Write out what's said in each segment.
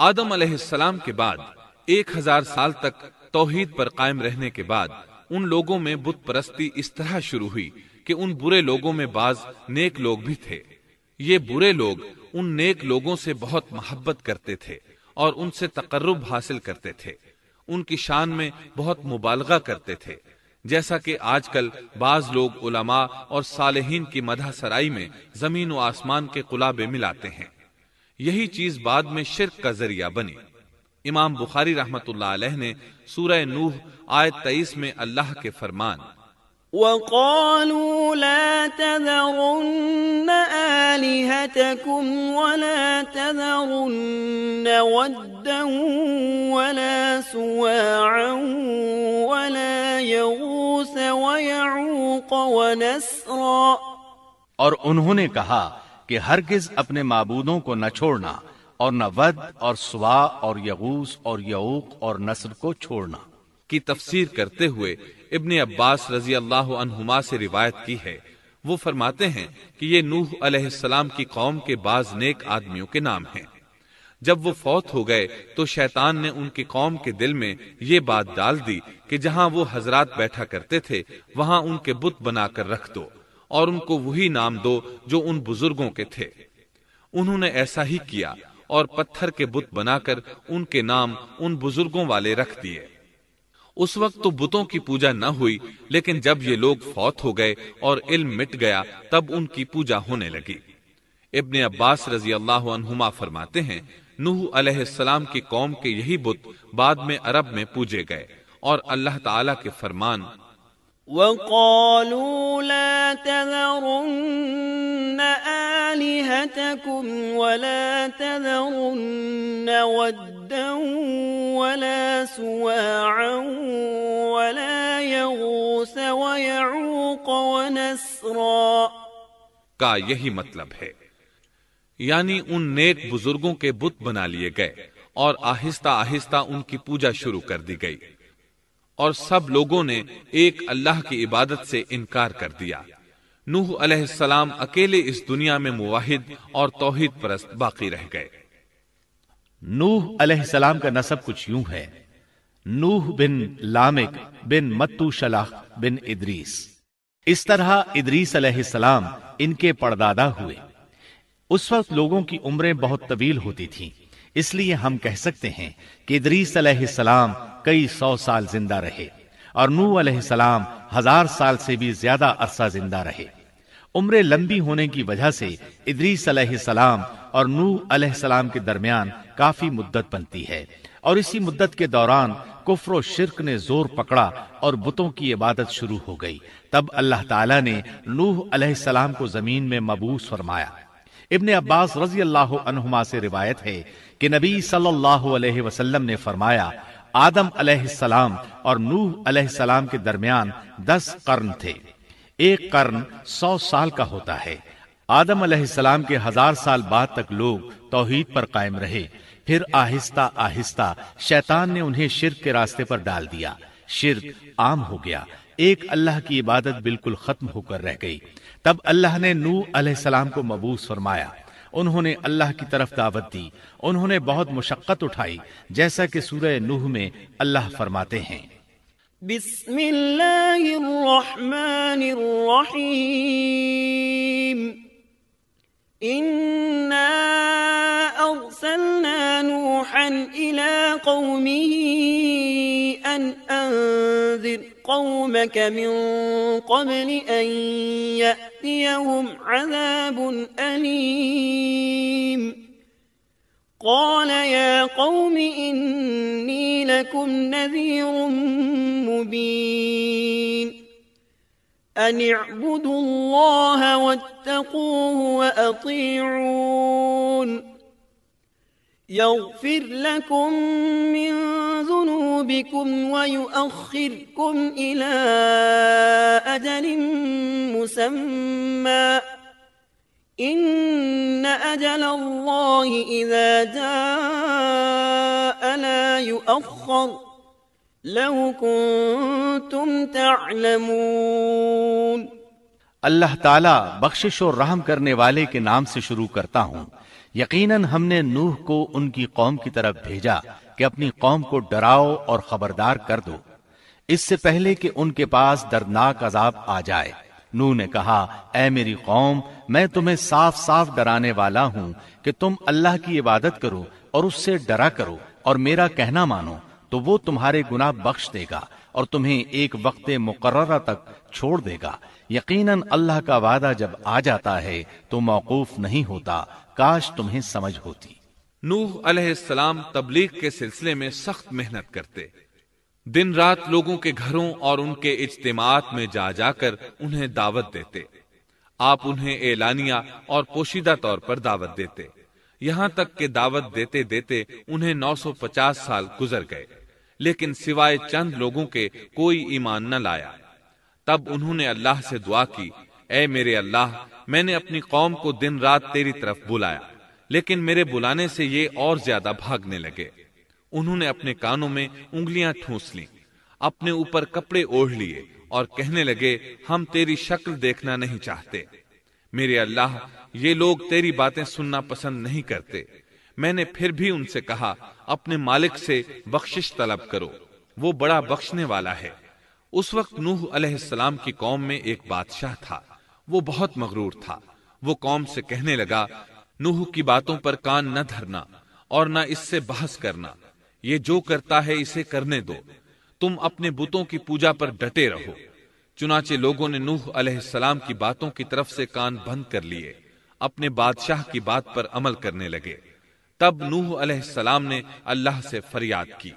آدم علیہ السلام کے بعد 1000 سال تک توحید پر قائم رہنے کے بعد ان لوگوں میں بت پرستی اس طرح شروع ہوئی کہ ان برے لوگوں میں بعض نیک لوگ بھی تھے۔ یہ برے لوگ ان نیک لوگوں سے بہت محبت کرتے تھے اور ان سے تقرب حاصل کرتے تھے، ان کی شان میں بہت مبالغہ کرتے تھے، جیسا کہ آج کل بعض لوگ علماء اور صالحین کی مدح سرائی میں زمین و آسمان کے قلابے ملاتے ہیں۔ یہی چیز بعد میں شرک کا ذریعہ بنی۔ امام بخاری رحمت اللہ علیہ نے سورہ نوح آیت 23 میں اللہ کے فرمان وَقَالُوا لَا تَذَرُنَّ آلِهَتَكُمْ وَلَا تَذَرُنَّ وَدًّا وَلَا سُوَاعًا وَلَا يَغُوثَ وَيَعُوقَ وَنَسْرًا، اور انہوں نے کہا کہ ہرگز اپنے معبودوں کو نہ چھوڑنا، اور نہ ود اور سوا اور یغوث اور یعوق اور نصر کو چھوڑنا کی تفسیر کرتے ہوئے ابن عباس رضی اللہ عنہما سے روایت کی ہے۔ وہ فرماتے ہیں کہ یہ نوح علیہ السلام کی قوم کے بعض نیک آدمیوں کے نام ہیں۔ جب وہ فوت ہو گئے تو شیطان نے ان کی قوم کے دل میں یہ بات ڈال دی کہ جہاں وہ حضرات بیٹھا کرتے تھے وہاں ان کے بت بنا کر رکھ دو اور ان کو وہی نام دو جو ان بزرگوں کے تھے۔ انہوں نے ایسا ہی کیا اور پتھر کے بت بنا کر ان کے نام ان بزرگوں والے رکھ دیے۔ اس وقت تو بتوں کی پوجا نہ ہوئی، لیکن جب یہ لوگ فوت ہو گئے اور علم مٹ گیا تب ان کی پوجا ہونے لگی۔ ابن عباس رضی اللہ عنہما فرماتے ہیں نوح علیہ السلام کی قوم کے یہی بت بعد میں عرب میں پوجے گئے، اور اللہ تعالی کے فرمان وَقَالُوا لَا تَذَرُنَّ آلِهَتَكُمْ وَلَا تَذَرُنَّ وَدًّا وَلَا سُوَاعًا وَلَا يَغُوثَ وَيَعُوقَ وَنَسْرًا کا یہی مطلب ہے، یعنی ان نیک بزرگوں کے بت بنا لیے گئے اور آہستہ آہستہ ان کی پوجا شروع کر دی گئی، اور سب لوگوں نے ایک اللہ کی عبادت سے انکار کر دیا۔ نوح علیہ السلام اکیلے اس دنیا میں موحد اور توحید پرست باقی رہ گئے۔ نوح علیہ السلام کا نسب کچھ یوں ہے: نوح بن لامک بن متو شلح بن ادریس۔ اس طرح ادریس علیہ السلام ان کے پردادا ہوئے۔ اس وقت لوگوں کی عمریں بہت طویل ہوتی تھیں، اس لیے ہم کہہ سکتے ہیں کہ ادریس علیہ السلام کئی 100 سال زندہ رہے، اور نوح علیہ السلام 1000 سال سے بھی زیادہ عرصہ زندہ رہے۔ عمریں لمبی ہونے کی وجہ سے ادریس علیہ السلام اور نوح علیہ السلام کے درمیان کافی مدت بنتی ہے، اور اسی مدت کے دوران کفر و شرک نے زور پکڑا اور بتوں کی عبادت شروع ہو گئی۔ تب اللہ تعالیٰ نے نوح علیہ السلام کو زمین میں مبعوث فرمایا۔ ابن عباس رضی اللہ عنہما سے روایت ہے کہ نبی صلی اللہ علیہ وسلم نے فرمایا آدم علیہ السلام اور نوح علیہ السلام کے درمیان 10 قرن تھے، ایک قرن 100 سال کا ہوتا ہے۔ آدم علیہ السلام کے 1000 سال بعد تک لوگ توحید پر قائم رہے، پھر آہستہ آہستہ شیطان نے انہیں شرک کے راستے پر ڈال دیا، شرک عام ہو گیا، ایک اللہ کی عبادت بالکل ختم ہو کر رہ گئی۔ تب اللہ نے نوح علیہ السلام کو مبعوث فرمایا، انہوں نے اللہ کی طرف دعوت دی، انہوں نے بہت مشقت اٹھائی، جیسا کہ سورہ نوح میں اللہ فرماتے ہیں بسم اللہ الرحمن الرحیم انا ارسلنا نوحا الى قومه ان انذر قومك من قبل ان يأتيهم عذاب أليم قال يا قوم إني لكم نذير مبين أن اعبدوا الله واتقوه وأطيعون يغفر لكم من ذنوبكم ويؤخركم إلى أجل مسمى إن أجل الله إذا جاء لا يؤخر لو كنتم تعلمون۔ اللہ تعالیٰ بخشش اور رحم کرنے والے کے نام سے شروع کرتا ہوں، یقیناً ہم نے نوح کو ان کی قوم کی طرف بھیجا کہ اپنی قوم کو ڈراؤ اور خبردار کر دو اس سے پہلے کہ ان کے پاس دردناک عذاب آ جائے۔ نوح نے کہا، اے میری قوم، میں تمہیں صاف صاف ڈرانے والا ہوں کہ تم اللہ کی عبادت کرو اور اس سے ڈرا کرو اور میرا کہنا مانو، تو وہ تمہارے گناہ بخش دے گا اور تمہیں ایک وقت مقررہ تک چھوڑ دے گا۔ یقیناً اللہ کا وعدہ جب آ جاتا ہے تو موقوف نہیں ہوتا، کاش تمہیں سمجھ ہوتی۔ نوح علیہ السلام تبلیغ کے سلسلے میں سخت محنت کرتے، دن رات لوگوں کے گھروں اور ان کے اجتماعات میں جا جا کر انہیں دعوت دیتے۔ آپ انہیں اعلانیہ اور پوشیدہ طور پر دعوت دیتے، یہاں تک کہ دعوت دیتے دیتے انہیں 950 سال گزر گئے، لیکن سوائے چند لوگوں کے کوئی ایمان نہ لایا۔ تب انہوں نے اللہ سے دعا کی، اے میرے اللہ، میں نے اپنی قوم کو دن رات تیری طرف بلایا، لیکن میرے بلانے سے یہ اور زیادہ بھاگنے لگے۔ انہوں نے اپنے کانوں میں انگلیاں ٹھونس لیں، اپنے اوپر کپڑے اوڑھ لیے اور کہنے لگے، ہم تیری شکل دیکھنا نہیں چاہتے۔ میرے اللہ، یہ لوگ تیری باتیں سننا پسند نہیں کرتے۔ میں نے پھر بھی ان سے کہا، اپنے مالک سے بخشش طلب کرو، وہ بڑا بخشنے والا ہے۔ اس وقت نوح علیہ السلام کی قوم میں ایک بادشاہ تھا، وہ بہت مغرور تھا۔ وہ قوم سے کہنے لگا، نوح کی باتوں پر کان نہ دھرنا اور نہ اس سے بحث کرنا، یہ جو کرتا ہے اسے کرنے دو، تم اپنے بتوں کی پوجا پر ڈٹے رہو۔ چنانچہ لوگوں نے نوح علیہ السلام کی باتوں کی طرف سے کان بند کر لیے، اپنے بادشاہ کی بات پر عمل کرنے لگے۔ تب نوح علیہ السلام نے اللہ سے فریاد کی،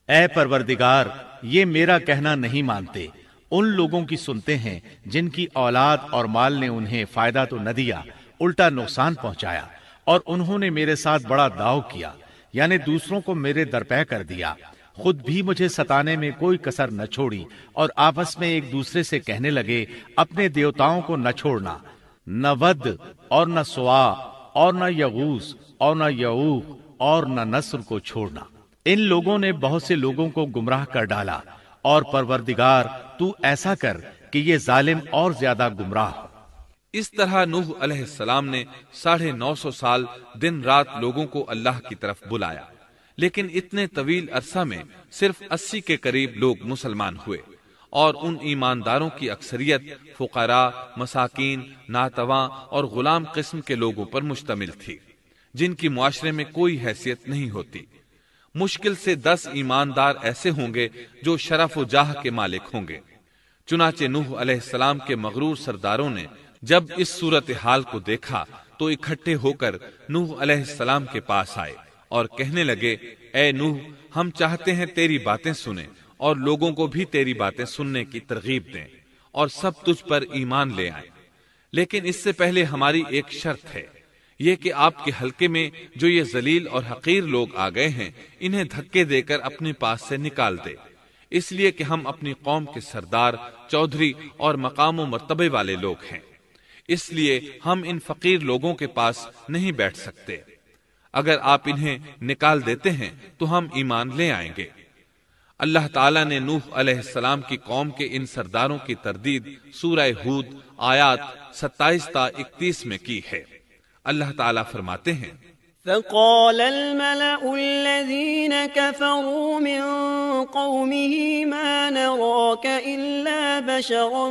اے پروردگار، یہ میرا کہنا نہیں مانتے، ان لوگوں کی سنتے ہیں جن کی اولاد اور مال نے انہیں فائدہ تو نہ دیا، الٹا نقصان پہنچایا، اور انہوں نے میرے ساتھ بڑا داؤ کیا، یعنی دوسروں کو میرے درپے کر دیا، خود بھی مجھے ستانے میں کوئی کسر نہ چھوڑی، اور آپس میں ایک دوسرے سے کہنے لگے، اپنے دیوتاؤں کو نہ چھوڑنا، نہ ود اور نہ سوا اور نہ یغوث اور نہ یعوق اور نہ نصر کو چھوڑنا۔ ان لوگوں نے بہت سے لوگوں کو گمراہ کر ڈالا، اور پروردگار تو ایسا کر کہ یہ ظالم اور زیادہ گمراہ ہو۔ اس طرح نوح علیہ السلام نے 950 سال دن رات لوگوں کو اللہ کی طرف بلایا، لیکن اتنے طویل عرصہ میں صرف 80 کے قریب لوگ مسلمان ہوئے، اور ان ایمانداروں کی اکثریت فقراء، مساکین، ناتواں اور غلام قسم کے لوگوں پر مشتمل تھی، جن کی معاشرے میں کوئی حیثیت نہیں ہوتی۔ مشکل سے 10 ایماندار ایسے ہوں گے جو شرف و جاہ کے مالک ہوں گے۔ چنانچہ نوح علیہ السلام کے مغرور سرداروں نے جب اس صورتحال کو دیکھا تو اکٹھے ہو کر نوح علیہ السلام کے پاس آئے اور کہنے لگے، اے نوح، ہم چاہتے ہیں تیری باتیں سنیں اور لوگوں کو بھی تیری باتیں سننے کی ترغیب دیں اور سب تجھ پر ایمان لے آئیں، لیکن اس سے پہلے ہماری ایک شرط ہے، یہ کہ آپ کے حلقے میں جو یہ ذلیل اور حقیر لوگ آ گئے ہیں انہیں دھکے دے کر اپنے پاس سے نکال دے، اس لیے کہ ہم اپنی قوم کے سردار، چودھری اور مقام و مرتبے والے لوگ ہیں، اس لیے ہم ان فقیر لوگوں کے پاس نہیں بیٹھ سکتے۔ اگر آپ انہیں نکال دیتے ہیں تو ہم ایمان لے آئیں گے۔ اللہ تعالیٰ نے نوح علیہ السلام کی قوم کے ان سرداروں کی تردید سورہ ہود آیات 27 تا 31 میں کی ہے۔ اللہ تعالیٰ فرماتے ہیں، فقال الملأ الذين كفروا من قومه ما نراك إلا بشرا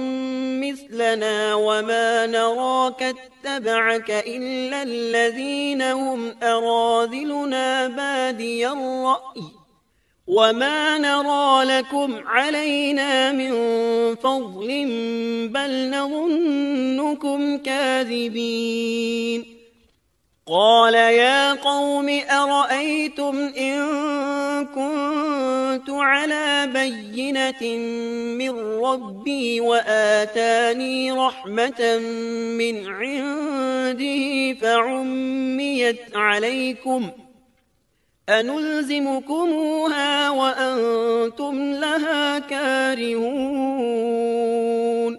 مثلنا وما نراك اتبعك إلا الذين هم أراذلنا بادي الرأي وما نرى لكم علينا من فضل بل نظنكم كاذبين قال يا قوم أرأيتم إن كنت على بينة من ربي وآتاني رحمة من عنده فعميت عليكم أنلزمكموها وأنتم لها كارهون۔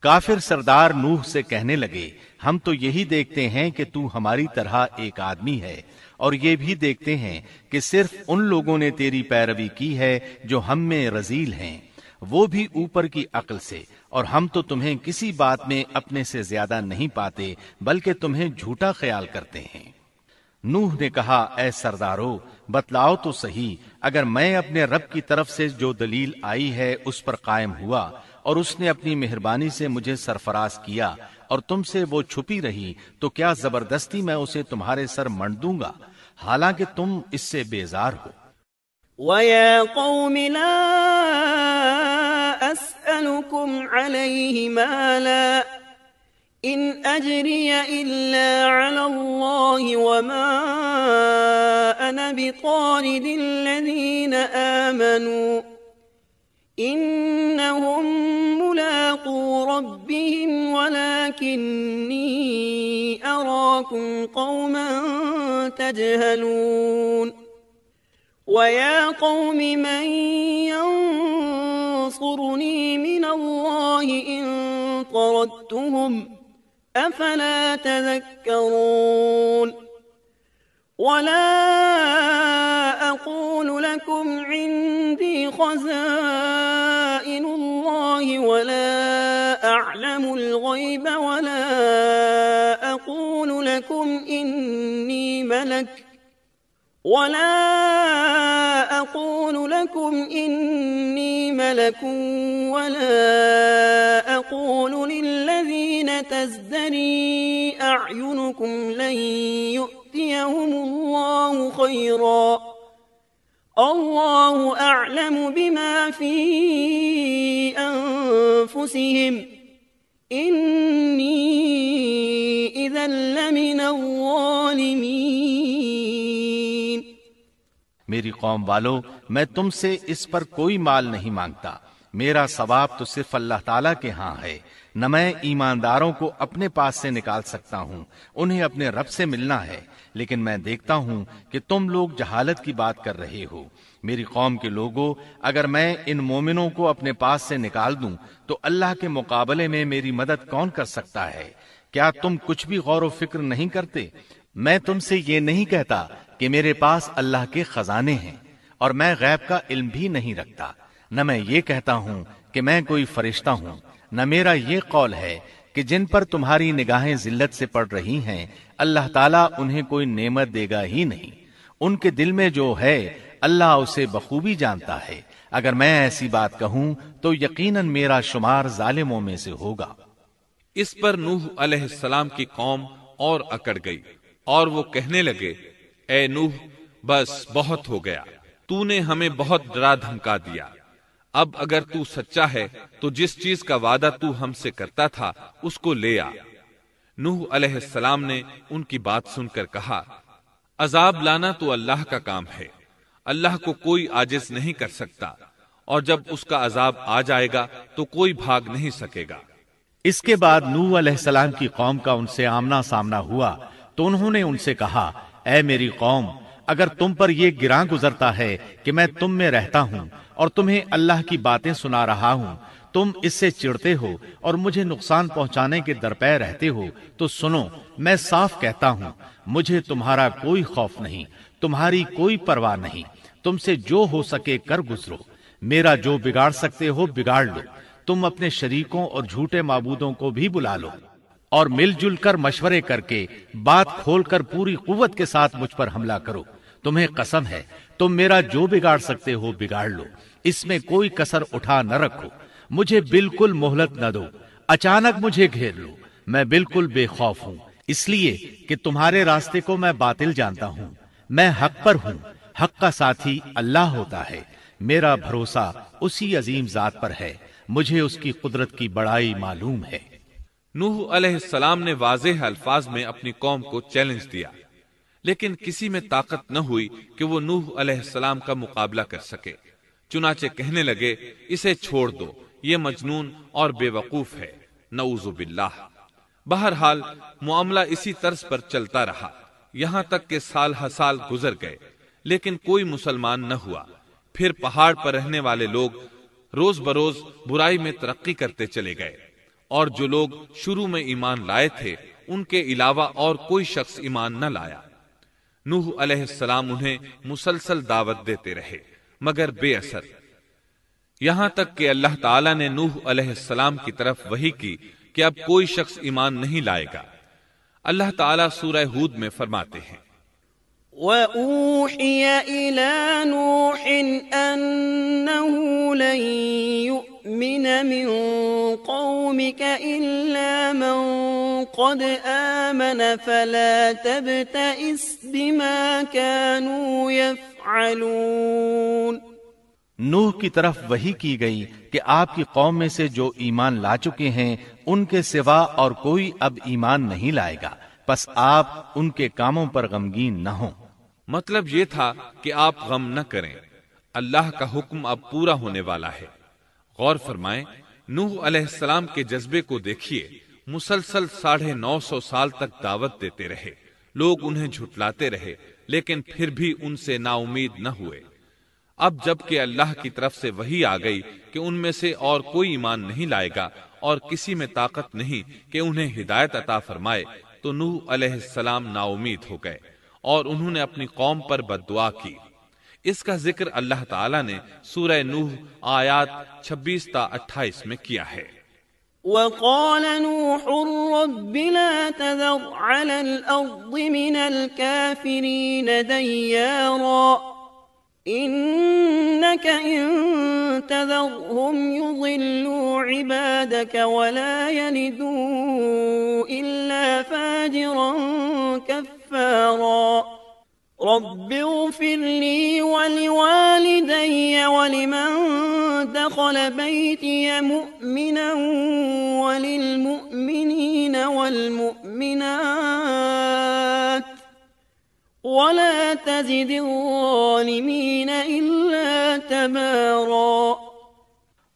کافر سردار نوح سے کہنے لگے، ہم تو یہی دیکھتے ہیں کہ تو ہماری طرح ایک آدمی ہے، اور یہ بھی دیکھتے ہیں کہ صرف ان لوگوں نے تیری پیروی کی ہے جو ہم میں رذیل ہیں، وہ بھی اوپر کی عقل سے، اور ہم تو تمہیں کسی بات میں اپنے سے زیادہ نہیں پاتے بلکہ تمہیں جھوٹا خیال کرتے ہیں۔ نوح نے کہا، اے سردارو، بتلاؤ تو صحیح، اگر میں اپنے رب کی طرف سے جو دلیل آئی ہے اس پر قائم ہوا اور اس نے اپنی مہربانی سے مجھے سرفراز کیا اور تم سے وہ چھپی رہی، تو کیا زبردستی میں اسے تمہارے سر منڈ دوں گا، حالانکہ تم اس سے بیزار ہو۔ وَيَا قَوْمِ لَا أَسْأَلُكُمْ عَلَيْهِ مَالًا إِنْ أَجْرِيَ إِلَّا عَلَى اللَّهِ وَمَا أَنَا بِطَارِدِ الَّذِينَ آمَنُوا إِنَّهُمْ مُلَاقُو رَبِّهِمْ وَلَكِنِّي أَرَاكُمْ قَوْمًا تَجْهَلُونَ وَيَا قَوْمِ مَنْ يَنصُرُنِي مِنَ اللَّهِ إِن طَرَدتُّهُمْ أَفَلَا تَذَكَّرُونَ وَلَا أَقُولُ لَكُمْ عِندِي خَزَائِنُ اللَّهِ وَلَا أَعْلَمُ الْغَيْبَ وَلَا أَقُولُ لَكُمْ إِنِّي مَلَكٌ وَلَا أَقُولُ لِلَّذِينَ تَزْدَرِي أَعْيُنُكُمْ لَن يُؤْتِيَهُمُ اللَّهُ خَيْرًا اللَّهُ أَعْلَمُ بِمَا فِي أَنفُسِهِمْ إِنِّي إِذًا لَّمِنَ الظَّالِمِينَ۔ میری قوم والو، میں تم سے اس پر کوئی مال نہیں مانگتا، میرا ثواب تو صرف اللہ تعالیٰ کے ہاں ہے، نہ میں ایمانداروں کو اپنے پاس سے نکال سکتا ہوں، انہیں اپنے رب سے ملنا ہے، لیکن میں دیکھتا ہوں کہ تم لوگ جہالت کی بات کر رہے ہو۔ میری قوم کے لوگوں، اگر میں ان مومنوں کو اپنے پاس سے نکال دوں تو اللہ کے مقابلے میں میری مدد کون کر سکتا ہے؟ کیا تم کچھ بھی غور و فکر نہیں کرتے؟ میں تم سے یہ نہیں کہتا کہ میرے پاس اللہ کے خزانے ہیں اور میں غیب کا علم بھی نہیں رکھتا، نہ میں یہ کہتا ہوں کہ میں کوئی فرشتہ ہوں، نہ میرا یہ قول ہے کہ جن پر تمہاری نگاہیں ذلت سے پڑ رہی ہیں اللہ تعالیٰ انہیں کوئی نعمت دے گا ہی نہیں، ان کے دل میں جو ہے اللہ اسے بخوبی جانتا ہے، اگر میں ایسی بات کہوں تو یقیناً میرا شمار ظالموں میں سے ہوگا۔ اس پر نوح علیہ السلام کی قوم اور اکڑ گئی اور وہ کہنے لگے، اے نوح، بس بہت ہو گیا، تو نے ہمیں بہت ڈرا دھمکا دیا، اب اگر تو سچا ہے تو جس چیز کا وعدہ تو ہم سے کرتا تھا اس کو لے آ۔ نوح علیہ السلام نے ان کی بات سن کر کہا، عذاب لانا تو اللہ کا کام ہے، اللہ کو کوئی عاجز نہیں کر سکتا، اور جب اس کا عذاب آ جائے گا تو کوئی بھاگ نہیں سکے گا۔ اس کے بعد نوح علیہ السلام کی قوم کا ان سے آمنا سامنا ہوا تو انہوں نے ان سے کہا، اے میری قوم، اگر تم پر یہ گراں گزرتا ہے کہ میں تم میں رہتا ہوں اور تمہیں اللہ کی باتیں سنا رہا ہوں، تم اس سے چڑھتے ہو اور مجھے نقصان پہنچانے کے درپے رہتے ہو، تو سنو، میں صاف کہتا ہوں، مجھے تمہارا کوئی خوف نہیں، تمہاری کوئی پرواہ نہیں، تم سے جو ہو سکے کر گزرو، میرا جو بگاڑ سکتے ہو بگاڑ لو، تم اپنے شریکوں اور جھوٹے معبودوں کو بھی بلا لو اور مل جل کر مشورے کر کے بات کھول کر پوری قوت کے ساتھ مجھ پر حملہ کرو، تمہیں قسم ہے تم میرا جو بگاڑ سکتے ہو بگاڑ لو، اس میں کوئی کسر اٹھا نہ رکھو، مجھے بالکل مہلت نہ دو، اچانک مجھے گھیر لو، میں بالکل بے خوف ہوں، اس لیے کہ تمہارے راستے کو میں باطل جانتا ہوں، میں حق پر ہوں، حق کا ساتھی اللہ ہوتا ہے، میرا بھروسہ اسی عظیم ذات پر ہے، مجھے اس کی قدرت کی بڑائی معلوم ہے۔ نوح علیہ السلام نے واضح الفاظ میں اپنی قوم کو چیلنج دیا، لیکن کسی میں طاقت نہ ہوئی کہ وہ نوح علیہ السلام کا مقابلہ کر سکے، چنانچہ کہنے لگے، اسے چھوڑ دو، یہ مجنون اور بے وقوف ہے، نعوذ باللہ۔ بہرحال معاملہ اسی طرز پر چلتا رہا، یہاں تک کہ سال ہر سال گزر گئے، لیکن کوئی مسلمان نہ ہوا۔ پھر پہاڑ پر رہنے والے لوگ روز بروز برائی میں ترقی کرتے چلے گئے، اور جو لوگ شروع میں ایمان لائے تھے ان کے علاوہ اور کوئی شخص ایمان نہ لایا۔ نوح علیہ السلام انہیں مسلسل دعوت دیتے رہے مگر بے اثر۔ یہاں تک کہ اللہ تعالیٰ نے نوح علیہ السلام کی طرف وحی کی کہ اب کوئی شخص ایمان نہیں لائے گا۔ اللہ تعالیٰ سورہ ہود میں فرماتے ہیں وَأُوحِيَ إِلَى نُوحٍ أَنَّهُ لَن يُؤْمِنَ مِن قَوْمِكَ إِلَّا مَن قَدْ آمَنَ فَلَا تَبْتَئِسْ بِمَا كَانُوا يَفْعَلُونَ۔ نوح کی طرف وحی کی گئی کہ آپ کی قوم میں سے جو ایمان لا چکے ہیں ان کے سوا اور کوئی اب ایمان نہیں لائے گا، پس آپ ان کے کاموں پر غمگین نہ ہوں۔ مطلب یہ تھا کہ آپ غم نہ کریں، اللہ کا حکم اب پورا ہونے والا ہے۔ غور فرمائیں، نوح علیہ السلام کے جذبے کو دیکھیے، مسلسل 950 سال تک دعوت دیتے رہے، لوگ انہیں جھٹلاتے رہے، لیکن پھر بھی ان سے نا امید نہ ہوئے۔ اب جب کہ اللہ کی طرف سے وحی آ گئی کہ ان میں سے اور کوئی ایمان نہیں لائے گا اور کسی میں طاقت نہیں کہ انہیں ہدایت عطا فرمائے، تو نوح علیہ السلام نا امید ہو گئے اور انہوں نے اپنی قوم پر بد دعا کی۔ اس کا ذکر اللہ تعالیٰ نے سورہ نوح آیات 26 تا 28 میں کیا ہے۔ وَقَالَ نُوحٌ رَبِّ لَا تَذَرْ عَلَى الْأَرْضِ مِنَ الْكَافِرِينَ دَيَّارًا إِنَّكَ إِن تَذَرْهُمْ يُضِلُّوا عِبَادَكَ وَلَا يَلِدُوا إِلَّا فَاجِرًا كَفَّارًا رَبِّ اغْفِرْ لِي وَلِوَالِدَيَّ وَلِمَن دَخَلَ بَيْتِيَ مُؤْمِنًا وَلِلْمُؤْمِنِينَ وَالْمُؤْمِنَاتِ وَلَا تَزِدِ الظَّالِمِينَ إِلَّا تَبَارًا۔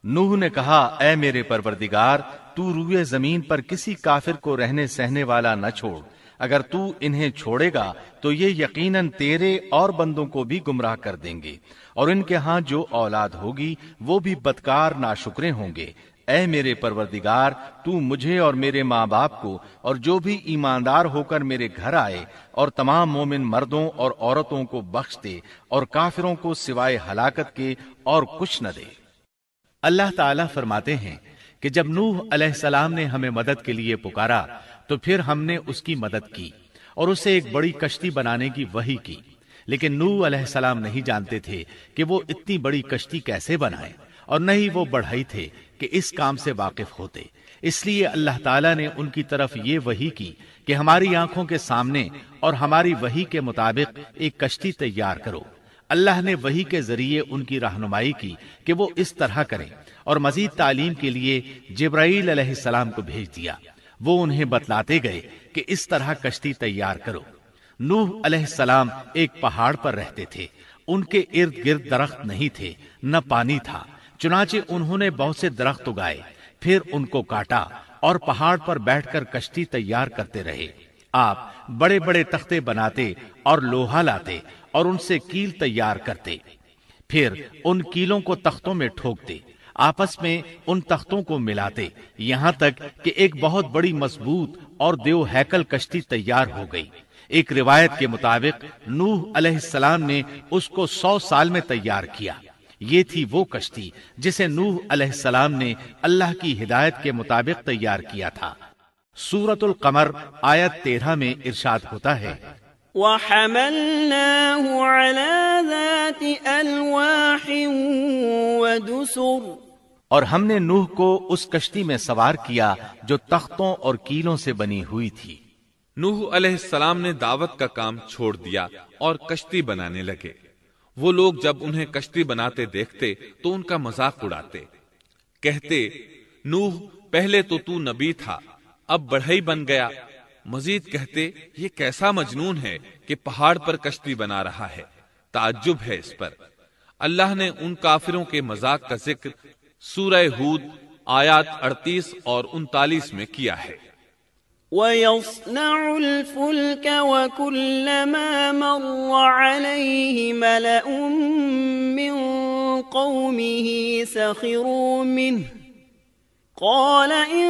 نوح نے کہا، اے میرے پروردگار، تو روئے زمین پر کسی کافر کو رہنے سہنے والا نہ چھوڑ۔ اگر تو انہیں چھوڑے گا تو یہ یقیناً تیرے اور بندوں کو بھی گمراہ کر دیں گے، اور ان کے ہاں جو اولاد ہوگی وہ بھی بدکار ناشکرے ہوں گے۔ اے میرے پروردگار، تو مجھے اور میرے ماں باپ کو اور جو بھی ایماندار ہو کر میرے گھر آئے اور تمام مومن مردوں اور عورتوں کو بخش دے، اور کافروں کو سوائے ہلاکت کے اور کچھ نہ دے۔ اللہ تعالیٰ فرماتے ہیں کہ جب نوح علیہ السلام نے ہمیں مدد کے لیے پکارا تو پھر ہم نے اس کی مدد کی اور اسے ایک بڑی کشتی بنانے کی وحی کی، لیکن نوح علیہ السلام نہیں جانتے تھے کہ وہ اتنی بڑی کشتی کیسے بنائے، اور نہ ہی وہ بڑھئی تھے کہ اس کام سے واقف ہوتے۔ اس لیے اللہ تعالیٰ نے ان کی طرف یہ وحی کی کہ ہماری آنکھوں کے سامنے اور ہماری وحی کے مطابق ایک کشتی تیار کرو۔ اللہ نے وحی کے ذریعے ان کی رہنمائی کی کہ وہ اس طرح کریں، اور مزید تعلیم کے لیے جبرائیل علیہ السلام کو بھیج دیا۔ وہ انہیں بتلاتے گئے کہ اس طرح کشتی تیار کرو۔ نوح علیہ السلام ایک پہاڑ پر رہتے تھے، ان کے ارد گرد درخت نہیں تھے، نہ پانی تھا، چنانچہ انہوں نے بہت سے درخت اگائے، پھر ان کو کاٹا اور پہاڑ پر بیٹھ کر کشتی تیار کرتے رہے۔ آپ بڑے بڑے تختے بناتے اور لوہا لاتے اور ان سے کیل تیار کرتے، پھر ان کیلوں کو تختوں میں ٹھوکتے، آپس میں ان تختوں کو ملاتے، یہاں تک کہ ایک بہت بڑی مضبوط اور دیو ہیکل کشتی تیار ہو گئی۔ ایک روایت کے مطابق نوح علیہ السلام نے اس کو 100 سال میں تیار کیا۔ یہ تھی وہ کشتی جسے نوح علیہ السلام نے اللہ کی ہدایت کے مطابق تیار کیا تھا۔ سورۃ القمر آیت 13 میں ارشاد ہوتا ہے، وَحَمَلْنَاهُ عَلَى ذَاتِ أَلْوَاحٍ وَدُسُرٍ، اور ہم نے نوح کو اس کشتی میں سوار کیا جو تختوں اور کیلوں سے بنی ہوئی تھی۔ نوح علیہ السلام نے دعوت کا کام چھوڑ دیا اور کشتی بنانے لگے۔ وہ لوگ جب انہیں کشتی بناتے دیکھتے تو ان کا مذاق اڑاتے، کہتے، نوح پہلے تو نبی تھا، اب بڑھئی بن گیا۔ مزید کہتے، یہ کیسا مجنون ہے کہ پہاڑ پر کشتی بنا رہا ہے، تعجب ہے اس پر۔ اللہ نے ان کافروں کے مذاق کا ذکر سورہ ہود آیات 38 اور 39 میں کیا ہے۔ وَيَصْنَعُ الْفُلْكَ وَكُلَّمَا مَرَّ عَلَيْهِ مَلَأٌ مِّن قَوْمِهِ سَخِرُوا مِنْهُ قَالَ إِن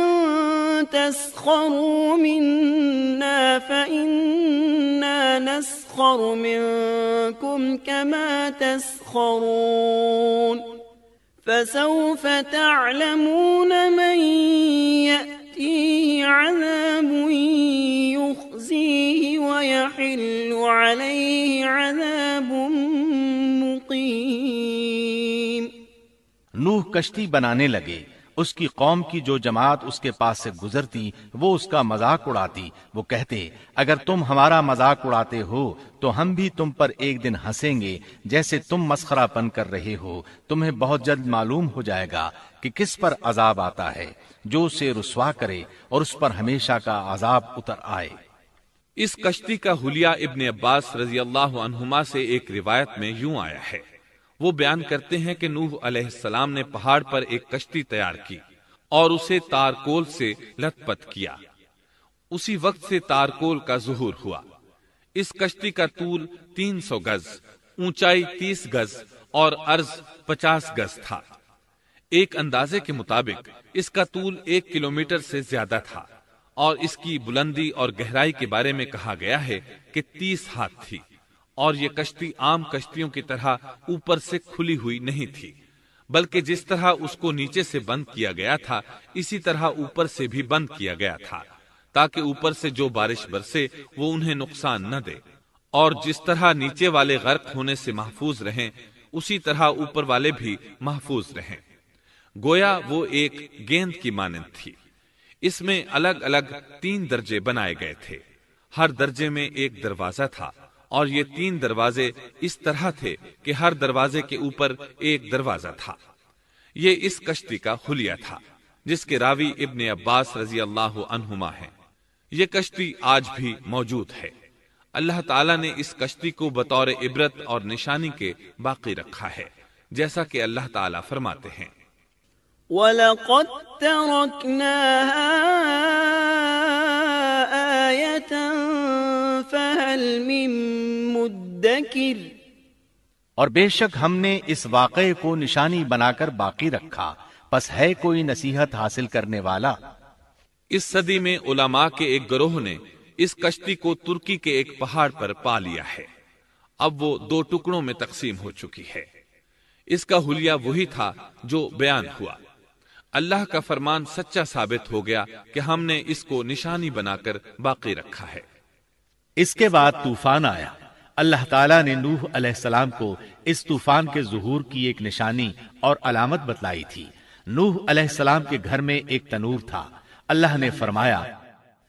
تَسْخَرُوا مِنَّا فَإِنَّا نَسْخَرُ مِنكُمْ كَمَا تَسْخَرُونَ فسوف تعلمون من يأتيه عذاب يخزيه ويحل عليه عذاب مقيم۔ نوح کشتی بنانے لگے، اس کی قوم کی جو جماعت اس کے پاس سے گزرتی وہ اس کا مذاق اڑاتی۔ وہ کہتے اگر تم ہمارا مذاق اڑاتے ہو تو ہم بھی تم پر ایک دن ہنسیں گے جیسے تم مسخرہ پن کر رہے ہو۔ تمہیں بہت جلد معلوم ہو جائے گا کہ کس پر عذاب آتا ہے جو اسے رسوا کرے اور اس پر ہمیشہ کا عذاب اتر آئے۔ اس کشتی کا حلیہ ابن عباس رضی اللہ عنہما سے ایک روایت میں یوں آیا ہے۔ وہ بیان کرتے ہیں کہ نوح علیہ السلام نے پہاڑ پر ایک کشتی تیار کی اور اسے تارکول سے لت پت کیا۔ اسی وقت سے تارکول کا ظہور ہوا۔ اس کشتی کا طول 300 گز، اونچائی 30 گز اور عرض 50 گز تھا۔ ایک اندازے کے مطابق اس کا طول 1 کلومیٹر سے زیادہ تھا اور اس کی بلندی اور گہرائی کے بارے میں کہا گیا ہے کہ 30 ہاتھ تھی، اور یہ کشتی عام کشتیوں کی طرح اوپر سے کھلی ہوئی نہیں تھی، بلکہ جس طرح اس کو نیچے سے بند کیا گیا تھا اسی طرح اوپر سے بھی بند کیا گیا تھا، تاکہ اوپر سے جو بارش برسے وہ انہیں نقصان نہ دے، اور جس طرح نیچے والے غرق ہونے سے محفوظ رہیں اسی طرح اوپر والے بھی محفوظ رہیں۔ گویا وہ ایک گیند کی مانند تھی۔ اس میں الگ الگ 3 درجے بنائے گئے تھے، ہر درجے میں ایک دروازہ تھا، اور یہ 3 دروازے اس طرح تھے کہ ہر دروازے کے اوپر ایک دروازہ تھا۔ یہ اس کشتی کا حلیہ تھا جس کے راوی ابن عباس رضی اللہ عنہما ہیں۔ یہ کشتی آج بھی موجود ہے۔ اللہ تعالیٰ نے اس کشتی کو بطور عبرت اور نشانی کے باقی رکھا ہے، جیسا کہ اللہ تعالیٰ فرماتے ہیں وَلَقَدْ تَرَكْنَاهَا آيَةً فَهَلْ مِن مُدَّكِرٍ، اور بے شک ہم نے اس واقعے کو نشانی بنا کر باقی رکھا، پس ہے کوئی نصیحت حاصل کرنے والا۔ اس صدی میں علماء کے ایک گروہ نے اس کشتی کو ترکی کے ایک پہاڑ پر پا لیا ہے۔ اب وہ 2 ٹکڑوں میں تقسیم ہو چکی ہے۔ اس کا حلیہ وہی تھا جو بیان ہوا۔ اللہ کا فرمان سچا ثابت ہو گیا کہ ہم نے اس کو نشانی بنا کر باقی رکھا ہے۔ اس کے بعد طوفان آیا۔ اللہ تعالیٰ نے نوح علیہ السلام کو اس طوفان کے ظہور کی ایک نشانی اور علامت بتلائی تھی۔ نوح علیہ السلام کے گھر میں ایک تنور تھا۔ اللہ نے فرمایا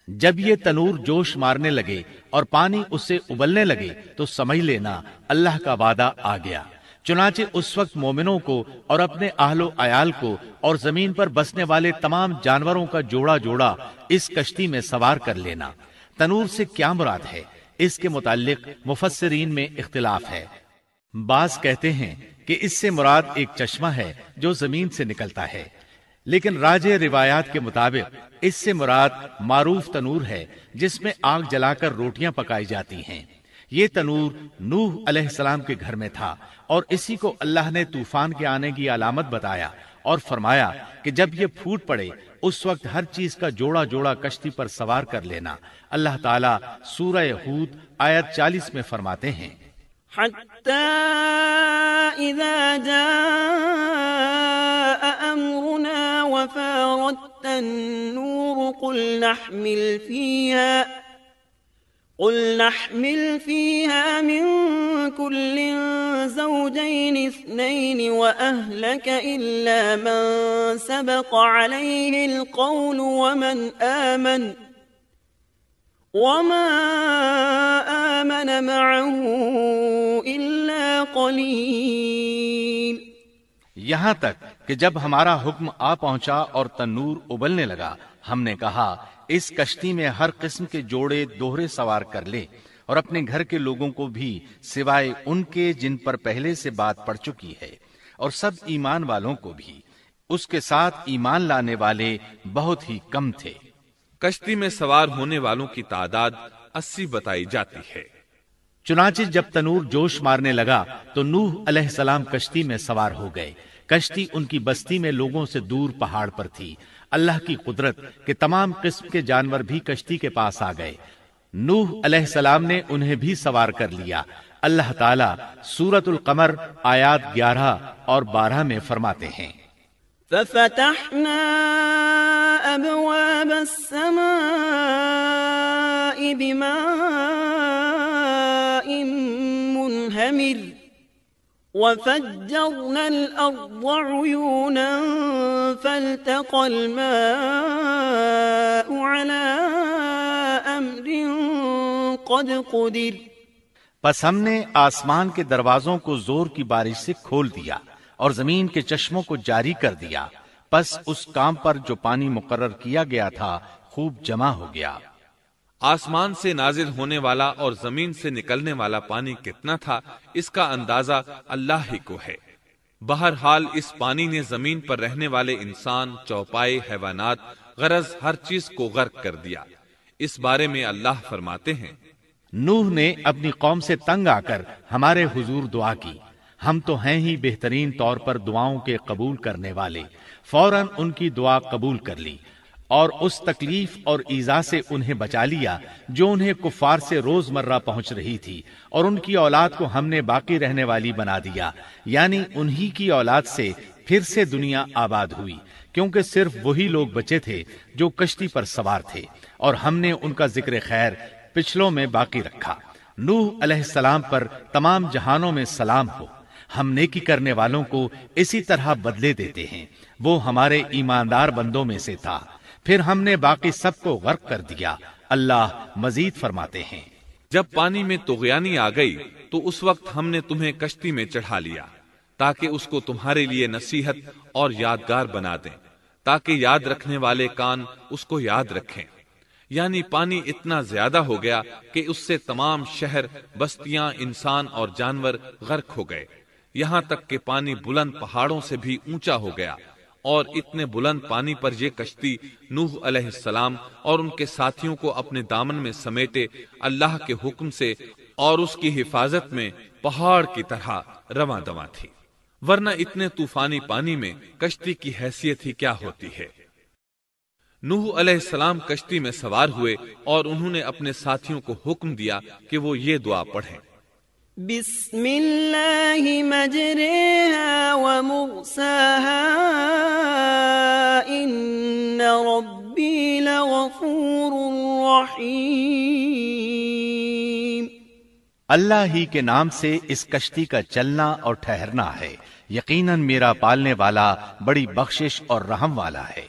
جب یہ تنور جوش مارنے لگے اور پانی اس سے ابلنے لگے تو سمجھ لینا اللہ کا وعدہ آ گیا۔ چنانچہ اس وقت مومنوں کو اور اپنے اہل و عیال کو اور زمین پر بسنے والے تمام جانوروں کا جوڑا جوڑا اس کشتی میں سوار کر لینا۔ تنور سے کیا مراد ہے؟ اس کے متعلق مفسرین میں اختلاف ہے۔ بعض کہتے ہیں کہ اس سے مراد ایک چشمہ ہے جو زمین سے نکلتا ہے، لیکن راجح روایات کے مطابق اس سے مراد معروف تنور ہے جس میں آگ جلا کر روٹیاں پکائی جاتی ہیں۔ یہ تنور نوح علیہ السلام کے گھر میں تھا، اور اسی کو اللہ نے طوفان کے آنے کی علامت بتایا اور فرمایا کہ جب یہ پھوٹ پڑے اس وقت ہر چیز کا جوڑا جوڑا کشتی پر سوار کر لینا۔ اللہ تعالیٰ سورہ ہود آیت 40 میں فرماتے ہیں حَتَّى إِذَا جَاءَ أَمْرُنَا وَفَارَتِ النُّورُ قُلْ نَحْمِلْ فِيهَا مِن كُلٍّ زَوْجَيْنِ 2 وَأَهْلَكَ إِلَّا مَن سَبَقَ عَلَيْهِ الْقَوْلُ وَمَا آمَنَ مَعَهُ إِلَّا قَلِيلٌ۔ یہاں تک کہ جب ہمارا حکم آ پہنچا اور تنور ابلنے لگا، ہم نے کہا اس کشتی میں ہر قسم کے جوڑے دوہرے سوار کر لے، اور اپنے گھر کے لوگوں کو بھی سوائے ان کے جن پر پہلے سے بات پڑ چکی ہے، اور سب ایمان والوں کو بھی۔ اس کے ساتھ ایمان لانے والے بہت ہی کم تھے۔ کشتی میں سوار ہونے والوں کی تعداد 80 بتائی جاتی ہے۔ چنانچہ جب تنور جوش مارنے لگا تو نوح علیہ السلام کشتی میں سوار ہو گئے۔ کشتی ان کی بستی میں لوگوں سے دور پہاڑ پر تھی۔ اللہ کی قدرت کہ تمام قسم کے جانور بھی کشتی کے پاس آ گئے۔ نوح علیہ السلام نے انہیں بھی سوار کر لیا۔ اللہ تعالیٰ سورۃ القمر آیات 11 اور 12 میں فرماتے ہیں ففتحنا أبواب السماء بماء منهمر وفجرنا الأرض عيونا فالتقى الماء على أمر قد قدر پس ہم نے آسمان کے دروازوں کو زور کی بارش سے کھول دیا اور زمین کے چشموں کو جاری کر دیا، پس اس کام پر جو پانی مقرر کیا گیا تھا خوب جمع ہو گیا۔ آسمان سے نازل ہونے والا اور زمین سے نکلنے والا پانی کتنا تھا، اس کا اندازہ اللہ ہی کو ہے۔ بہرحال اس پانی نے زمین پر رہنے والے انسان، چوپائے، حیوانات، غرض ہر چیز کو غرق کر دیا۔ اس بارے میں اللہ فرماتے ہیں، نوح نے اپنی قوم سے تنگ آ کر ہمارے حضور دعا کی، ہم تو ہیں ہی بہترین طور پر دعاؤں کے قبول کرنے والے۔ فوراً ان کی دعا قبول کر لی اور اس تکلیف اور ایذا سے انہیں بچا لیا جو انہیں کفار سے روزمرہ پہنچ رہی تھی، اور ان کی اولاد کو ہم نے باقی رہنے والی بنا دیا، یعنی انہی کی اولاد سے پھر سے دنیا آباد ہوئی، کیونکہ صرف وہی لوگ بچے تھے جو کشتی پر سوار تھے، اور ہم نے ان کا ذکر خیر پچھلوں میں باقی رکھا۔ نوح علیہ السلام پر تمام جہانوں میں سلام ہو۔ ہم نیکی کرنے والوں کو اسی طرح بدلے دیتے ہیں، وہ ہمارے ایماندار بندوں میں سے تھا، پھر ہم نے باقی سب کو غرق کر دیا۔ اللہ مزید فرماتے ہیں، جب پانی میں طغیانی آ گئی تو اس وقت ہم نے تمہیں کشتی میں چڑھا لیا تاکہ اس کو تمہارے لیے نصیحت اور یادگار بنا دیں، تاکہ یاد رکھنے والے کان اس کو یاد رکھیں۔ یعنی پانی اتنا زیادہ ہو گیا کہ اس سے تمام شہر، بستیاں، انسان اور جانور غرق ہو گئے، یہاں تک کہ پانی بلند پہاڑوں سے بھی اونچا ہو گیا، اور اتنے بلند پانی پر یہ کشتی نوح علیہ السلام اور ان کے ساتھیوں کو اپنے دامن میں سمیٹے اللہ کے حکم سے اور اس کی حفاظت میں پہاڑ کی طرح رواں دواں تھی، ورنہ اتنے طوفانی پانی میں کشتی کی حیثیت ہی کیا ہوتی ہے۔ نوح علیہ السلام کشتی میں سوار ہوئے اور انہوں نے اپنے ساتھیوں کو حکم دیا کہ وہ یہ دعا پڑھیں، بسم اللہ مجریہا ومرساہا ان ربی لغفور رحیم۔ اللہ ہی کے نام سے اس کشتی کا چلنا اور ٹھہرنا ہے، یقیناً میرا پالنے والا بڑی بخشش اور رحم والا ہے۔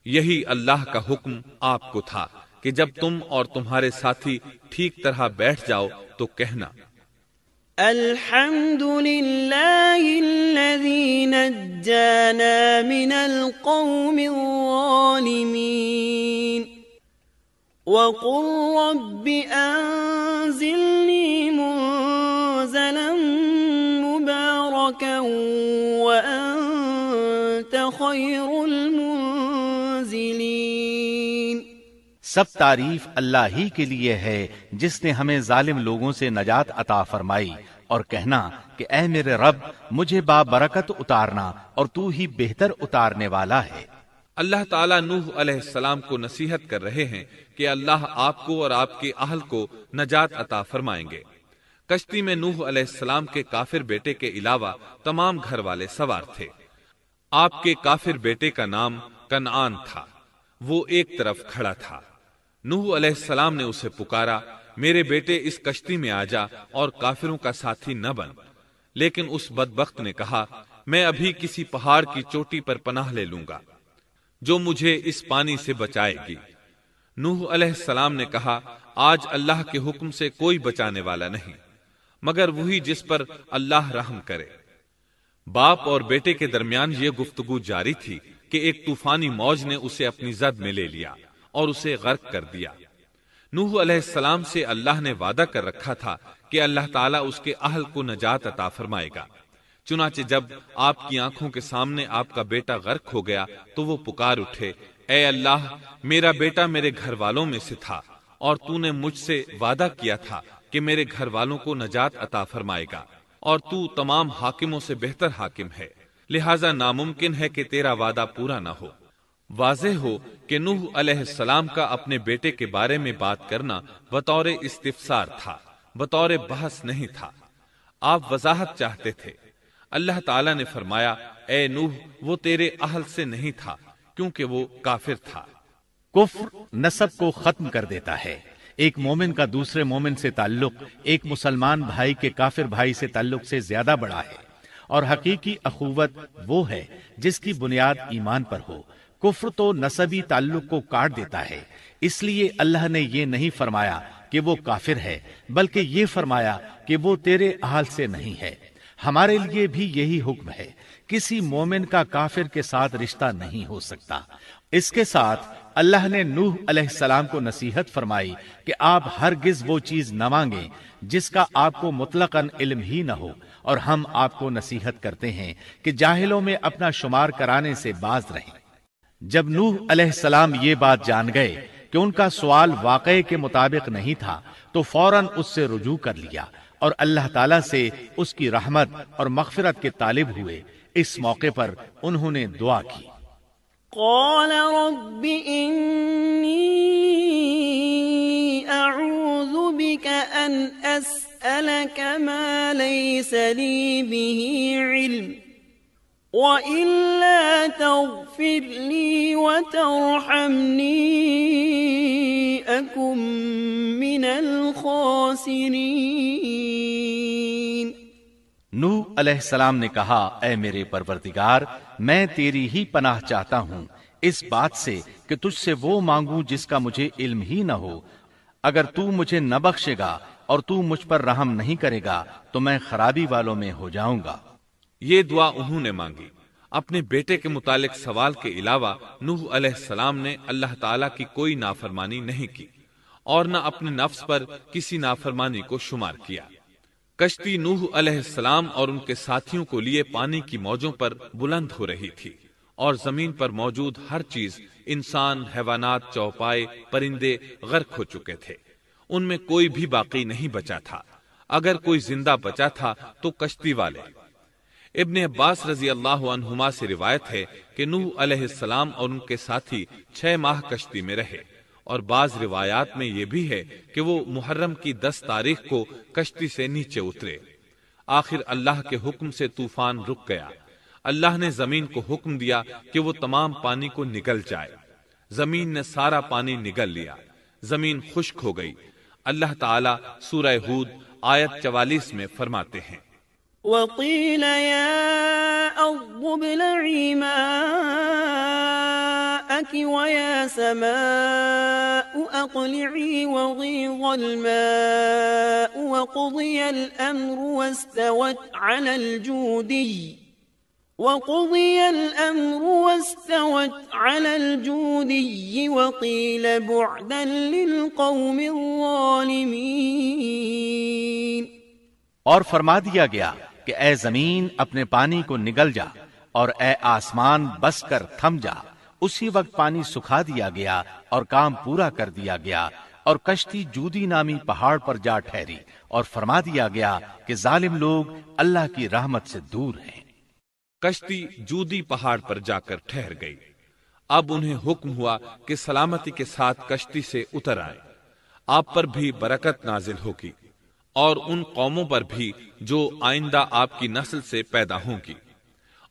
یہی اللہ کا حکم آپ کو تھا کہ جب تم اور تمہارے ساتھی ٹھیک طرح بیٹھ جاؤ تو کہنا، الحمد للہ الذی نجانا من القوم الظالمین وقل رب انزلنی منزلا مبارکا وانت خیر المنزلین۔ سب تعریف اللہ ہی کے لیے ہے جس نے ہمیں ظالم لوگوں سے نجات عطا فرمائی، اور کہنا کہ اے میرے رب مجھے بابرکت اتارنا اور تو ہی بہتر اتارنے والا ہے۔ اللہ تعالیٰ نوح علیہ السلام کو نصیحت کر رہے ہیں کہ اللہ آپ کو اور آپ کے اہل کو نجات عطا فرمائیں گے۔ کشتی میں نوح علیہ السلام کے کافر بیٹے کے علاوہ تمام گھر والے سوار تھے۔ آپ کے کافر بیٹے کا نام کنعان تھا، وہ ایک طرف کھڑا تھا۔ نوح علیہ السلام نے اسے پکارا، میرے بیٹے اس کشتی میں آ جا اور کافروں کا ساتھی نہ بن، لیکن اس بدبخت نے کہا، میں ابھی کسی پہاڑ کی چوٹی پر پناہ لے لوں گا جو مجھے اس پانی سے بچائے گی۔ نوح علیہ السلام نے کہا، آج اللہ کے حکم سے کوئی بچانے والا نہیں مگر وہی جس پر اللہ رحم کرے۔ باپ اور بیٹے کے درمیان یہ گفتگو جاری تھی کہ ایک طوفانی موج نے اسے اپنی زد میں لے لیا اور اسے غرق کر دیا۔ نوح علیہ السلام سے اللہ نے وعدہ کر رکھا تھا کہ اللہ تعالیٰ اس کے اہل کو نجات عطا فرمائے گا۔ چنانچہ جب آپ کی آنکھوں کے سامنے آپ کا بیٹا غرق ہو گیا تو وہ پکار اٹھے، اے اللہ، میرا بیٹا میرے گھر والوں میں سے تھا اور تو نے مجھ سے وعدہ کیا تھا کہ میرے گھر والوں کو نجات عطا فرمائے گا، اور تو تمام حاکموں سے بہتر حاکم ہے، لہذا ناممکن ہے کہ تیرا وعدہ پورا نہ ہو۔ واضح ہو کہ نوح علیہ السلام کا اپنے بیٹے کے بارے میں بات کرنا بطور استفسار تھا، بطور بحث نہیں تھا۔ آپ وضاحت چاہتے تھے۔ اللہ تعالیٰ نے فرمایا، اے نوح، وہ تیرے اہل سے نہیں تھا کیونکہ وہ کافر تھا۔ کفر نسب کو ختم کر دیتا ہے۔ ایک مومن کا دوسرے مومن سے تعلق ایک مسلمان بھائی کے کافر بھائی سے تعلق سے زیادہ بڑا ہے، اور حقیقی اخوت وہ ہے جس کی بنیاد ایمان پر ہو۔ کفر تو نسبی تعلق کو کاٹ دیتا ہے، اس لیے اللہ نے یہ نہیں فرمایا کہ وہ کافر ہے، بلکہ یہ فرمایا کہ وہ تیرے اہل سے نہیں ہے۔ ہمارے لیے بھی یہی حکم ہے، کسی مومن کا کافر کے ساتھ رشتہ نہیں ہو سکتا۔ اس کے ساتھ اللہ نے نوح علیہ السلام کو نصیحت فرمائی کہ آپ ہرگز وہ چیز نہ مانگیں جس کا آپ کو مطلقاً علم ہی نہ ہو، اور ہم آپ کو نصیحت کرتے ہیں کہ جاہلوں میں اپنا شمار کرانے سے باز رہیں۔ جب نوح علیہ السلام یہ بات جان گئے کہ ان کا سوال واقعے کے مطابق نہیں تھا تو فوراً اس سے رجوع کر لیا اور اللہ تعالیٰ سے اس کی رحمت اور مغفرت کے طالب ہوئے۔ اس موقع پر انہوں نے دعا کی، قال رب إني أعوذ بك أن أسألك ما ليس لي به علم وإلا تغفر لي وترحمني أكن من الخاسرين۔ نوح علیہ السلام نے کہا، اے میرے پروردگار، میں تیری ہی پناہ چاہتا ہوں اس بات سے کہ تجھ سے وہ مانگوں جس کا مجھے علم ہی نہ ہو۔ اگر تو مجھے نہ بخشے گا اور تو مجھ پر رحم نہیں کرے گا تو میں خرابی والوں میں ہو جاؤں گا۔ یہ دعا انہوں نے مانگی۔ اپنے بیٹے کے متعلق سوال کے علاوہ نوح علیہ السلام نے اللہ تعالیٰ کی کوئی نافرمانی نہیں کی اور نہ اپنے نفس پر کسی نافرمانی کو شمار کیا۔ کشتی نوح علیہ السلام اور ان کے ساتھیوں کو لیے پانی کی موجوں پر بلند ہو رہی تھی، اور زمین پر موجود ہر چیز، انسان، حیوانات، چوپائے، پرندے غرق ہو چکے تھے۔ ان میں کوئی بھی باقی نہیں بچا تھا۔ اگر کوئی زندہ بچا تھا تو کشتی والے۔ ابن عباس رضی اللہ عنہما سے روایت ہے کہ نوح علیہ السلام اور ان کے ساتھی 6 ماہ کشتی میں رہے، اور بعض روایات میں یہ بھی ہے کہ وہ محرم کی 10 تاریخ کو کشتی سے نیچے اترے۔ آخر اللہ کے حکم سے طوفان رک گیا۔ اللہ نے زمین کو حکم دیا کہ وہ تمام پانی کو نگل جائے۔ زمین نے سارا پانی نگل لیا، زمین خشک ہو گئی۔ اللہ تعالیٰ سورہ ہود آیت 44 میں فرماتے ہیں، وقيل يا أرض ابلعي ماءك ويا سماء أقلعي وغيض الماء وقضي الأمر واستوت على الجودي وقيل بعدا للقوم الظالمين۔ اور فرما دیا گیا کہ اے زمین اپنے پانی کو نگل جا، اور اے آسمان بس کر تھم جا۔ اسی وقت پانی سکھا دیا گیا اور کام پورا کر دیا گیا، اور کشتی جودی نامی پہاڑ پر جا ٹھہری، اور فرما دیا گیا کہ ظالم لوگ اللہ کی رحمت سے دور ہیں۔ کشتی جودی پہاڑ پر جا کر ٹھہر گئی۔ اب انہیں حکم ہوا کہ سلامتی کے ساتھ کشتی سے اتر آئے۔ آپ پر بھی برکت نازل ہوگی، اور ان قوموں پر بھی جو آئندہ آپ کی نسل سے پیدا ہوں گی،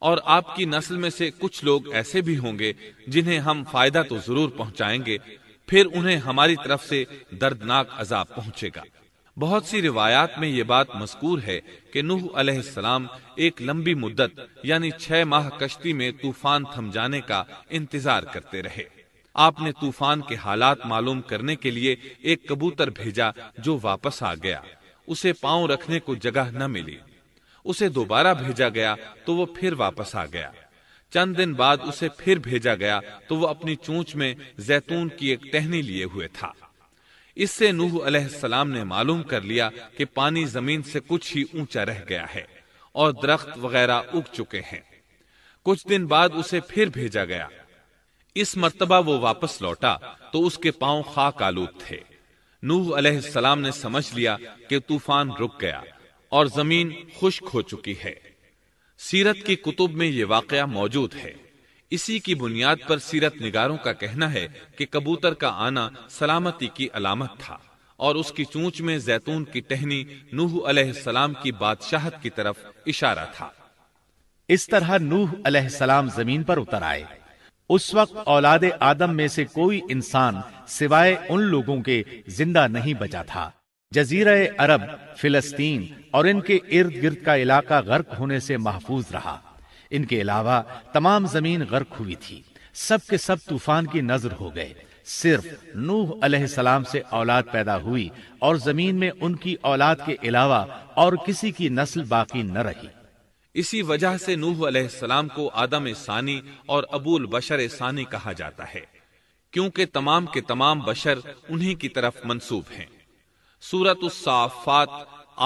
اور آپ کی نسل میں سے کچھ لوگ ایسے بھی ہوں گے جنہیں ہم فائدہ تو ضرور پہنچائیں گے، پھر انہیں ہماری طرف سے دردناک عذاب پہنچے گا۔ بہت سی روایات میں یہ بات مذکور ہے کہ نوح علیہ السلام ایک لمبی مدت یعنی 6 ماہ کشتی میں طوفان تھم جانے کا انتظار کرتے رہے۔ آپ نے طوفان کے حالات معلوم کرنے کے لیے ایک کبوتر بھیجا جو واپس آ گیا۔ اسے پاؤں رکھنے کو جگہ نہ ملی۔ اسے دوبارہ بھیجا گیا تو وہ پھر واپس آ گیا۔ چند دن بعد اسے پھر بھیجا گیا تو وہ اپنی چونچ میں زیتون کی ایک ٹہنی لیے ہوئے تھا۔ اس سے نوح علیہ السلام نے معلوم کر لیا کہ پانی زمین سے کچھ ہی اونچا رہ گیا ہے اور درخت وغیرہ اگ چکے ہیں۔ کچھ دن بعد اسے پھر بھیجا گیا۔ اس مرتبہ وہ واپس لوٹا تو اس کے پاؤں خاک آلود تھے۔ نوح علیہ السلام نے سمجھ لیا کہ طوفان رک گیا اور زمین خشک ہو چکی ہے۔ سیرت کی کتب میں یہ واقعہ موجود ہے۔ اسی کی بنیاد پر سیرت نگاروں کا کہنا ہے کہ کبوتر کا آنا سلامتی کی علامت تھا، اور اس کی چونچ میں زیتون کی ٹہنی نوح علیہ السلام کی بادشاہت کی طرف اشارہ تھا۔ اس طرح نوح علیہ السلام زمین پر اتر آئے۔ اس وقت اولاد آدم میں سے کوئی انسان سوائے ان لوگوں کے زندہ نہیں بچا تھا۔ جزیرہ عرب، فلسطین اور ان کے ارد گرد کا علاقہ غرق ہونے سے محفوظ رہا۔ ان کے علاوہ تمام زمین غرق ہوئی تھی۔ سب کے سب طوفان کی نذر ہو گئے۔ صرف نوح علیہ السلام سے اولاد پیدا ہوئی اور زمین میں ان کی اولاد کے علاوہ اور کسی کی نسل باقی نہ رہی۔ اسی وجہ سے نوح علیہ السلام کو آدم ثانی اور ابو البشر ثانی کہا جاتا ہے، کیونکہ تمام کے تمام بشر انہی کی طرف منسوب ہیں۔ سورۃ الصافات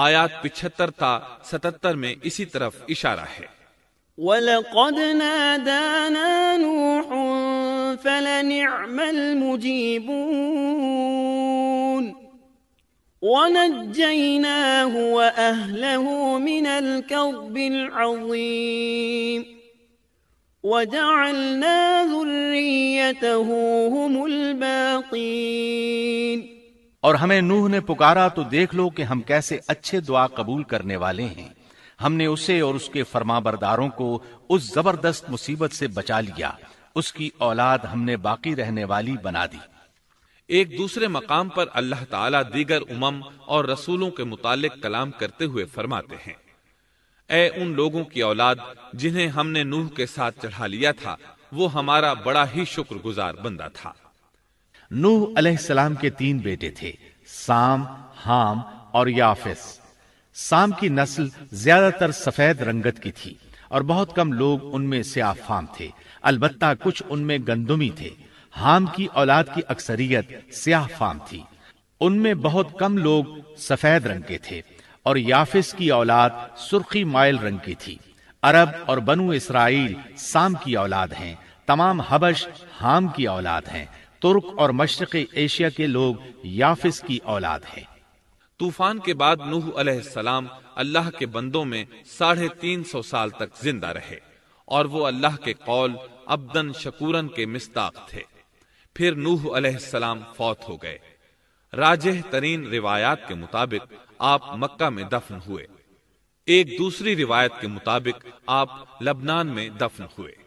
آیات 75 تا 77 میں اسی طرف اشارہ ہے۔ وَلَقَدْ نَادَانَا نُوحٌ فَلَنِعْمَ الْمُجِيبُونَ وَنَجَّيْنَاهُ وَأَهْلَهُ مِنَ الْكَرْبِ الْعَظِيمِ وَجَعَلْنَا ذُرِّيَّتَهُ هُمُ الْبَاقِينَ۔ اور ہمیں نوح نے پکارا تو دیکھ لو کہ ہم کیسے اچھے دعا قبول کرنے والے ہیں۔ ہم نے اسے اور اس کے فرمانبرداروں کو اس زبردست مصیبت سے بچا لیا۔ اس کی اولاد ہم نے باقی رہنے والی بنا دی۔ ایک دوسرے مقام پر اللہ تعالیٰ دیگر امم اور رسولوں کے متعلق کلام کرتے ہوئے فرماتے ہیں، اے ان لوگوں کی اولاد جنہیں ہم نے نوح کے ساتھ چڑھا لیا تھا، وہ ہمارا بڑا ہی شکر گزار بندہ تھا۔ نوح علیہ السلام کے 3 بیٹے تھے، سام، حام اور یافس۔ سام کی نسل زیادہ تر سفید رنگت کی تھی اور بہت کم لوگ ان میں سیاہ فام تھے، البتہ کچھ ان میں گندمی تھے۔ حام کی اولاد کی اکثریت سیاہ فام تھی، ان میں بہت کم لوگ سفید رنگ کے تھے، اور یافس کی اولاد سرخی مائل رنگ کی تھی۔ عرب اور بنو اسرائیل سام کی اولاد ہیں، تمام حبش حام کی اولاد ہیں، ترک اور مشرقی ایشیا کے لوگ یافس کی اولاد ہیں۔ طوفان کے بعد نوح علیہ السلام اللہ کے بندوں میں 350 سال تک زندہ رہے، اور وہ اللہ کے قول عبدن شکورن کے مصداق تھے۔ پھر نوح علیہ السلام فوت ہو گئے۔ راجح ترین روایات کے مطابق آپ مکہ میں دفن ہوئے، ایک دوسری روایت کے مطابق آپ لبنان میں دفن ہوئے۔